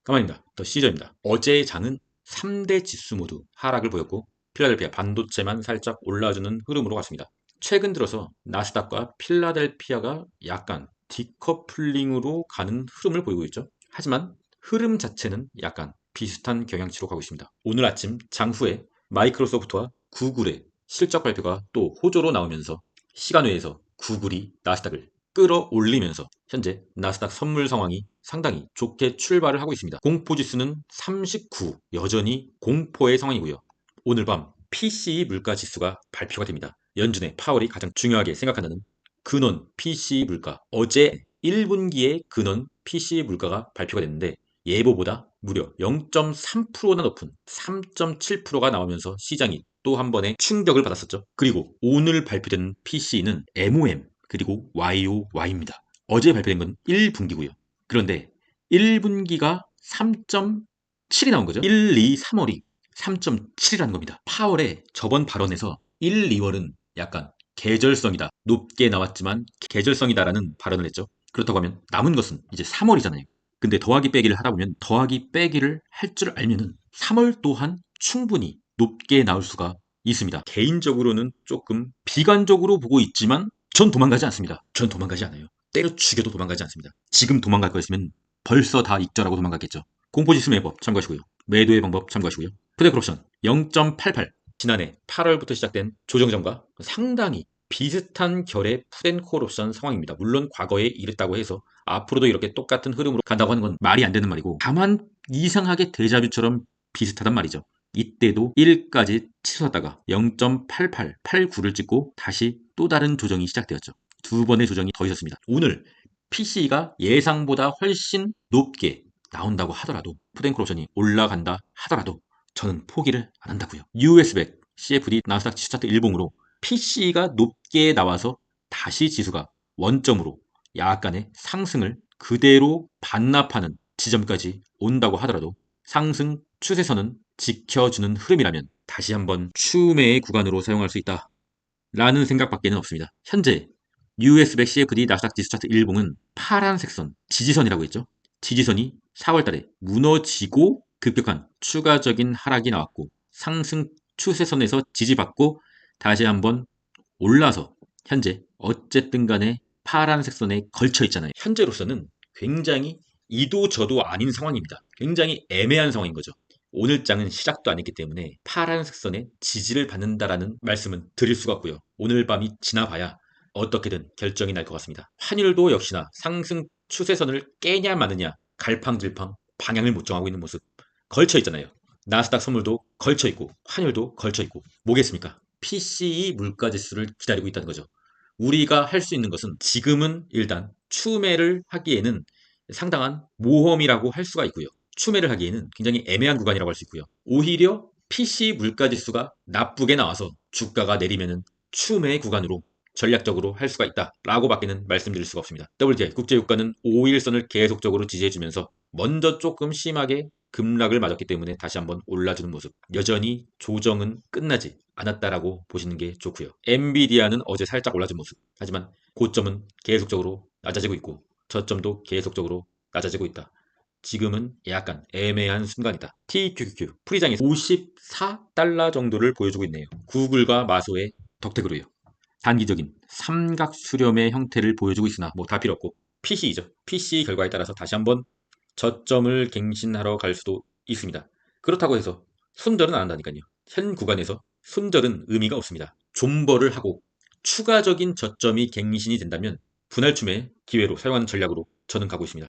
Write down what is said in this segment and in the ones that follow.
가만입니다. 더 시저입니다. 어제의 장은 3대 지수 모두 하락을 보였고 필라델피아 반도체만 살짝 올라주는 흐름으로 갔습니다. 최근 들어서 나스닥과 필라델피아가 약간 디커플링으로 가는 흐름을 보이고 있죠. 하지만 흐름 자체는 약간 비슷한 경향치로 가고 있습니다. 오늘 아침 장후에 마이크로소프트와 구글의 실적 발표가 또 호조로 나오면서 시간외에서 구글이 나스닥을 끌어올리면서 현재 나스닥 선물 상황이 상당히 좋게 출발을 하고 있습니다. 공포지수는 39, 여전히 공포의 상황이고요. 오늘 밤 PCE 물가 지수가 발표가 됩니다. 연준의 파월이 가장 중요하게 생각하는 근원 PCE 물가, 어제 1분기의 근원 PCE 물가가 발표가 됐는데 예보보다 무려 0.3%나 높은 3.7%가 나오면서 시장이 또 한 번의 충격을 받았었죠. 그리고 오늘 발표된 PCE는 MOM 그리고 YOY입니다. 어제 발표된 건 1분기고요. 그런데 1분기가 3.7이 나온 거죠. 1, 2, 3월이 3.7이라는 겁니다. 파월의 저번 발언에서 1, 2월은 약간 계절성이다. 높게 나왔지만 계절성이다라는 발언을 했죠. 그렇다고 하면 남은 것은 이제 3월이잖아요. 근데 더하기 빼기를 하다 보면 더하기 빼기를 할 줄 알면은 3월 또한 충분히 높게 나올 수가 있습니다. 개인적으로는 조금 비관적으로 보고 있지만 전 도망가지 않습니다. 전 도망가지 않아요. 때려 죽여도 도망가지 않습니다. 지금 도망갈 거였으면 벌써 다 익절하고 도망갔겠죠. 공포지수 매법 참고하시고요. 매도의 방법 참고하시고요. 푸드크옵션 0.88 지난해 8월부터 시작된 조정전과 상당히 비슷한 결의 푸앤콜 옵션 상황입니다. 물론 과거에 이랬다고 해서 앞으로도 이렇게 똑같은 흐름으로 간다고 하는 건 말이 안 되는 말이고 다만 이상하게 데자뷰처럼 비슷하단 말이죠. 이때도 1까지 치솟았다가 0.88, 89를 찍고 다시 또 다른 조정이 시작되었죠. 두 번의 조정이 더 있었습니다. 오늘 PC가 예상보다 훨씬 높게 나온다고 하더라도 푸드앤콜 옵션이 올라간다 하더라도 저는 포기를 안 한다고요. US100, CFD, 나스닥 지수 차트 일봉으로 PC가 높게 나와서 다시 지수가 원점으로 약간의 상승을 그대로 반납하는 지점까지 온다고 하더라도 상승 추세선은 지켜주는 흐름이라면 다시 한번 추매의 구간으로 사용할 수 있다. 라는 생각밖에는 없습니다. 현재 US100 CFD 나스닥 지수 차트 일봉은 파란색 선, 지지선이라고 했죠. 지지선이 4월달에 무너지고 급격한 추가적인 하락이 나왔고 상승 추세선에서 지지받고 다시 한번 올라서 현재 어쨌든 간에 파란색 선에 걸쳐 있잖아요. 현재로서는 굉장히 이도 저도 아닌 상황입니다. 굉장히 애매한 상황인 거죠. 오늘 장은 시작도 안 했기 때문에 파란색 선에 지지를 받는다라는 말씀은 드릴 수가 없고요. 오늘 밤이 지나봐야 어떻게든 결정이 날 것 같습니다. 환율도 역시나 상승 추세선을 깨냐 마느냐 갈팡질팡 방향을 못 정하고 있는 모습 걸쳐 있잖아요. 나스닥 선물도 걸쳐 있고 환율도 걸쳐 있고 뭐겠습니까? PCE 물가지수를 기다리고 있다는 거죠. 우리가 할 수 있는 것은 지금은 일단 추매를 하기에는 상당한 모험이라고 할 수가 있고요. 추매를 하기에는 굉장히 애매한 구간이라고 할 수 있고요. 오히려 PC 물가지수가 나쁘게 나와서 주가가 내리면은 추매 구간으로 전략적으로 할 수가 있다라고 밖에는 말씀드릴 수가 없습니다. WTI 국제유가는 5일선을 계속적으로 지지해주면서 먼저 조금 심하게 급락을 맞았기 때문에 다시 한번 올라주는 모습. 여전히 조정은 끝나지 않았다라고 보시는 게 좋고요. 엔비디아는 어제 살짝 올라준 모습. 하지만 고점은 계속적으로 낮아지고 있고 저점도 계속적으로 낮아지고 있다. 지금은 약간 애매한 순간이다. TQQQ 프리장에서 54달러 정도를 보여주고 있네요. 구글과 마소의 덕택으로요. 단기적인 삼각 수렴의 형태를 보여주고 있으나 뭐 다 필요 없고 PC이죠. PC 결과에 따라서 다시 한번 저점을 갱신하러 갈 수도 있습니다. 그렇다고 해서 손절은 안 한다니까요. 현 구간에서 손절은 의미가 없습니다. 존버를 하고 추가적인 저점이 갱신이 된다면 분할춤의 기회로 사용하는 전략으로 저는 가고 있습니다.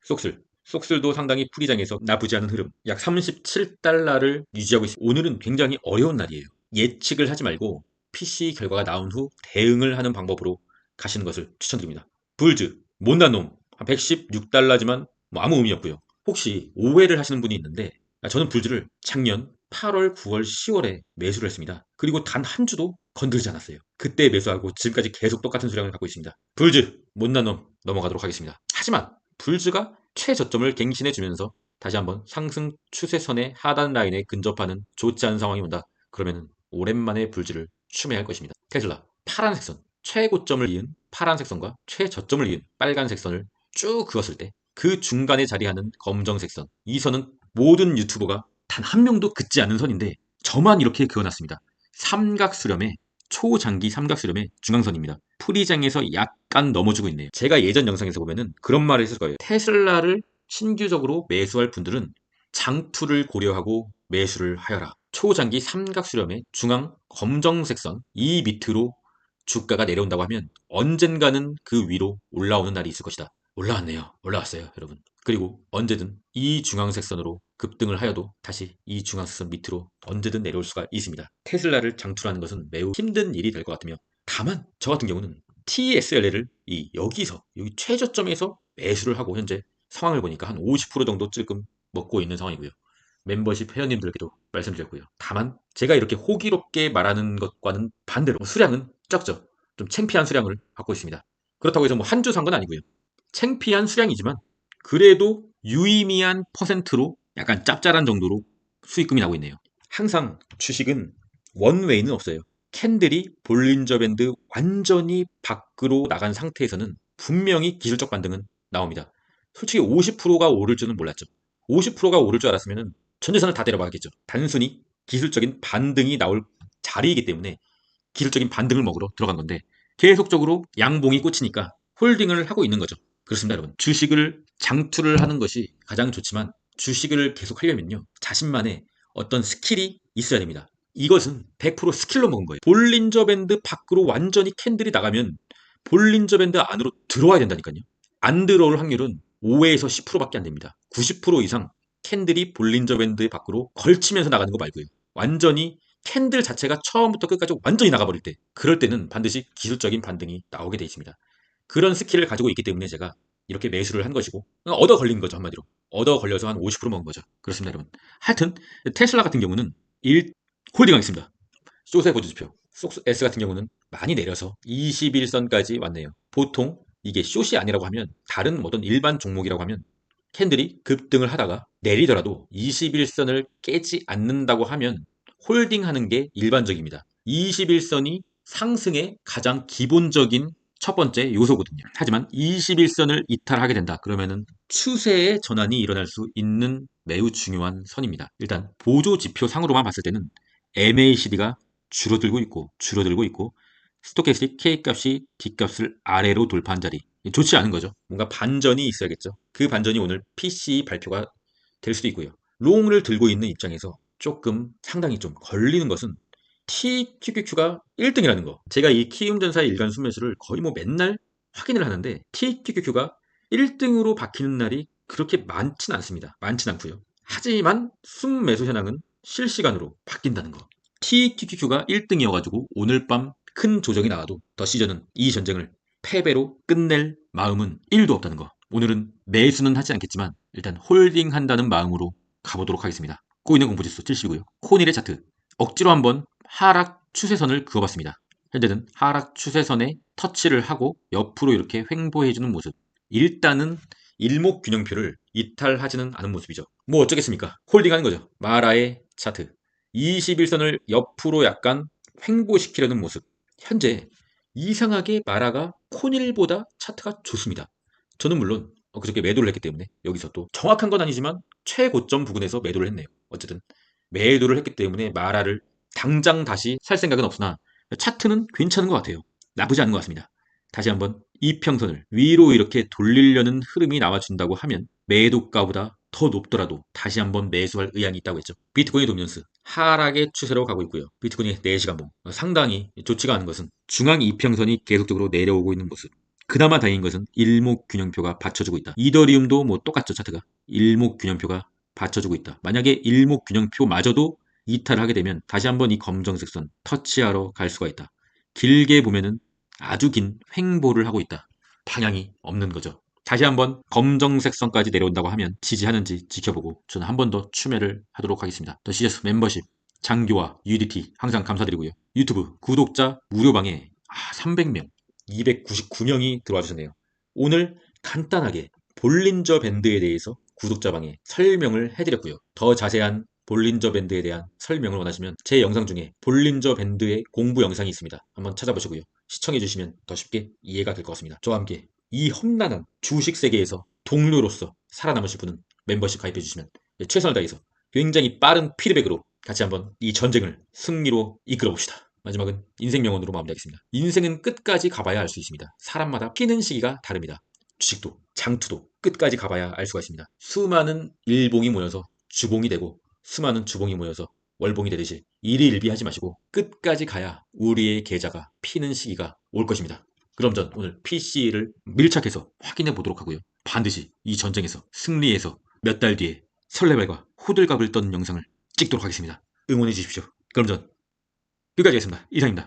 속슬도 상당히 풀이장에서 나쁘지 않은 흐름 약 37달러를 유지하고 있습니다. 오늘은 굉장히 어려운 날이에요. 예측을 하지 말고 PC 결과가 나온 후 대응을 하는 방법으로 가시는 것을 추천드립니다. 불즈 못난 놈 116달러지만 뭐 아무 의미 없고요. 혹시 오해를 하시는 분이 있는데 저는 불즈를 작년 8월, 9월, 10월에 매수를 했습니다. 그리고 단 한 주도 건들지 않았어요. 그때 매수하고 지금까지 계속 똑같은 수량을 갖고 있습니다. 불즈 못난 놈 넘어가도록 하겠습니다. 하지만 불즈가 최저점을 갱신해주면서 다시 한번 상승 추세선의 하단 라인에 근접하는 좋지 않은 상황이 온다. 그러면 오랜만에 불즈를 추매할 것입니다. 테슬라 파란색 선 최고점을 이은 파란색 선과 최저점을 이은 빨간색 선을 쭉 그었을 때 그 중간에 자리하는 검정색 선 이 선은 모든 유튜버가 단 한 명도 긋지 않는 선인데 저만 이렇게 그어놨습니다. 삼각수렴의 초장기 삼각수렴의 중앙선입니다. 프리장에서 약간 넘어지고 있네요. 제가 예전 영상에서 보면은 그런 말을 했을 거예요. 테슬라를 신규적으로 매수할 분들은 장투를 고려하고 매수를 하여라. 초장기 삼각수렴의 중앙 검정색 선 이 밑으로 주가가 내려온다고 하면 언젠가는 그 위로 올라오는 날이 있을 것이다. 올라왔네요. 올라왔어요, 여러분. 그리고 언제든 이 중앙색 선으로 급등을 하여도 다시 이 중앙색 선 밑으로 언제든 내려올 수가 있습니다. 테슬라를 장투하는 것은 매우 힘든 일이 될 것 같으며, 다만 저 같은 경우는 TSLA를 여기서 여기 최저점에서 매수를 하고 현재 상황을 보니까 한 50% 정도 찔끔 먹고 있는 상황이고요. 멤버십 회원님들께도 말씀드렸고요. 다만 제가 이렇게 호기롭게 말하는 것과는 반대로 수량은 적죠. 좀 창피한 수량을 갖고 있습니다. 그렇다고 해서 뭐 한 주 산 건 아니고요. 창피한 수량이지만 그래도 유의미한 퍼센트로 약간 짭짤한 정도로 수익금이 나고 있네요. 항상 주식은 원웨이는 없어요. 캔들이 볼린저 밴드 완전히 밖으로 나간 상태에서는 분명히 기술적 반등은 나옵니다. 솔직히 50%가 오를 줄은 몰랐죠. 50%가 오를 줄 알았으면 전 재산을 다 때려박았겠죠. 단순히 기술적인 반등이 나올 자리이기 때문에 기술적인 반등을 먹으러 들어간 건데 계속적으로 양봉이 꽂히니까 홀딩을 하고 있는 거죠. 그렇습니다, 여러분. 주식을 장투를 하는 것이 가장 좋지만 주식을 계속 하려면요. 자신만의 어떤 스킬이 있어야 됩니다. 이것은 100% 스킬로 먹은 거예요. 볼린저 밴드 밖으로 완전히 캔들이 나가면 볼린저 밴드 안으로 들어와야 된다니까요. 안 들어올 확률은 5에서 10%밖에 안 됩니다. 90% 이상 캔들이 볼린저 밴드 밖으로 걸치면서 나가는 거 말고요. 완전히 캔들 자체가 처음부터 끝까지 완전히 나가버릴 때, 그럴 때는 반드시 기술적인 반등이 나오게 돼 있습니다. 그런 스킬을 가지고 있기 때문에 제가 이렇게 매수를 한 것이고, 얻어 걸린 거죠, 한마디로. 얻어 걸려서 한 50% 먹은 거죠. 그렇습니다, 여러분. 하여튼 테슬라 같은 경우는 1 홀딩하겠습니다. 숏에 보여주십시오. S 같은 경우는 많이 내려서 21선까지 왔네요. 보통 이게 숏이 아니라고 하면, 다른 어떤 일반 종목이라고 하면 캔들이 급등을 하다가 내리더라도 21선을 깨지 않는다고 하면 홀딩하는 게 일반적입니다. 21선이 상승의 가장 기본적인 첫 번째 요소거든요. 하지만 21선을 이탈하게 된다. 그러면은 추세의 전환이 일어날 수 있는 매우 중요한 선입니다. 일단 보조 지표 상으로만 봤을 때는 MACD가 줄어들고 있고 스토캐스틱 K값이 D값을 아래로 돌파한 자리. 좋지 않은 거죠. 뭔가 반전이 있어야겠죠. 그 반전이 오늘 PC 발표가 될 수도 있고요. 롱을 들고 있는 입장에서 조금 상당히 좀 걸리는 것은 TQQQ가 1등이라는 거. 제가 이 키움전사의 일간 순매수를 거의 뭐 맨날 확인을 하는데 TQQQ가 1등으로 박히는 날이 그렇게 많진 않습니다. 많진 않고요. 하지만 순매수 현황은 실시간으로 바뀐다는 거. TQQQ가 1등이어가지고 오늘 밤 큰 조정이 나와도 더 시즌은 이 전쟁을 패배로 끝낼 마음은 1도 없다는 거. 오늘은 매수는 하지 않겠지만 일단 홀딩한다는 마음으로 가보도록 하겠습니다. 꼬이는 공포지수 70이고요. 코닐의 차트 억지로 한번 하락 추세선을 그어봤습니다. 현재는 하락 추세선에 터치를 하고 옆으로 이렇게 횡보해주는 모습. 일단은 일목균형표를 이탈하지는 않은 모습이죠. 뭐 어쩌겠습니까? 홀딩하는 거죠. 마라의 차트 21선을 옆으로 약간 횡보시키려는 모습. 현재 이상하게 마라가 코닐보다 차트가 좋습니다. 저는 물론 그저께 매도를 했기 때문에 여기서 또 정확한 건 아니지만 최고점 부근에서 매도를 했네요. 어쨌든 매도를 했기 때문에 마라를 당장 다시 살 생각은 없으나 차트는 괜찮은 것 같아요. 나쁘지 않은 것 같습니다. 다시 한번 이평선을 위로 이렇게 돌리려는 흐름이 나와준다고 하면 매도가보다 더 높더라도 다시 한번 매수할 의향이 있다고 했죠. 비트코인 도미넌스 하락의 추세로 가고 있고요. 비트코인의 4시간봉 상당히 좋지가 않은 것은 중앙 이평선이 계속적으로 내려오고 있는 모습. 그나마 다행인 것은 일목균형표가 받쳐주고 있다. 이더리움도 뭐 똑같죠, 차트가. 일목균형표가 받쳐주고 있다. 만약에 일목균형표마저도 이탈을 하게 되면 다시 한번 이 검정색 선 터치하러 갈 수가 있다. 길게 보면은 아주 긴 횡보를 하고 있다. 방향이 없는 거죠. 다시 한번 검정색 선까지 내려온다고 하면 지지하는지 지켜보고 저는 한 번 더 추매를 하도록 하겠습니다. 더 시저스 멤버십, 장교와 UDT 항상 감사드리고요. 유튜브 구독자 무료방에 300명, 299명이 들어와 주셨네요. 오늘 간단하게 볼린저 밴드에 대해서 구독자방에 설명을 해드렸고요. 더 자세한 볼린저 밴드에 대한 설명을 원하시면 제 영상 중에 볼린저 밴드의 공부 영상이 있습니다. 한번 찾아보시고요. 시청해주시면 더 쉽게 이해가 될 것 같습니다. 저와 함께 이 험난한 주식 세계에서 동료로서 살아남으실 분은 멤버십 가입해주시면 최선을 다해서 굉장히 빠른 피드백으로 같이 한번 이 전쟁을 승리로 이끌어 봅시다. 마지막은 인생 명언으로 마무리하겠습니다. 인생은 끝까지 가봐야 알 수 있습니다. 사람마다 피는 시기가 다릅니다. 주식도 장투도 끝까지 가봐야 알 수가 있습니다. 수많은 일봉이 모여서 주봉이 되고 수많은 주봉이 모여서 월봉이 되듯이 일희일비하지 마시고 끝까지 가야 우리의 계좌가 피는 시기가 올 것입니다. 그럼 전 오늘 PC를 밀착해서 확인해 보도록 하고요. 반드시 이 전쟁에서 승리해서 몇 달 뒤에 설레발과 호들갑을 떠는 영상을 찍도록 하겠습니다. 응원해 주십시오. 그럼 전 여기까지 하겠습니다. 이상입니다.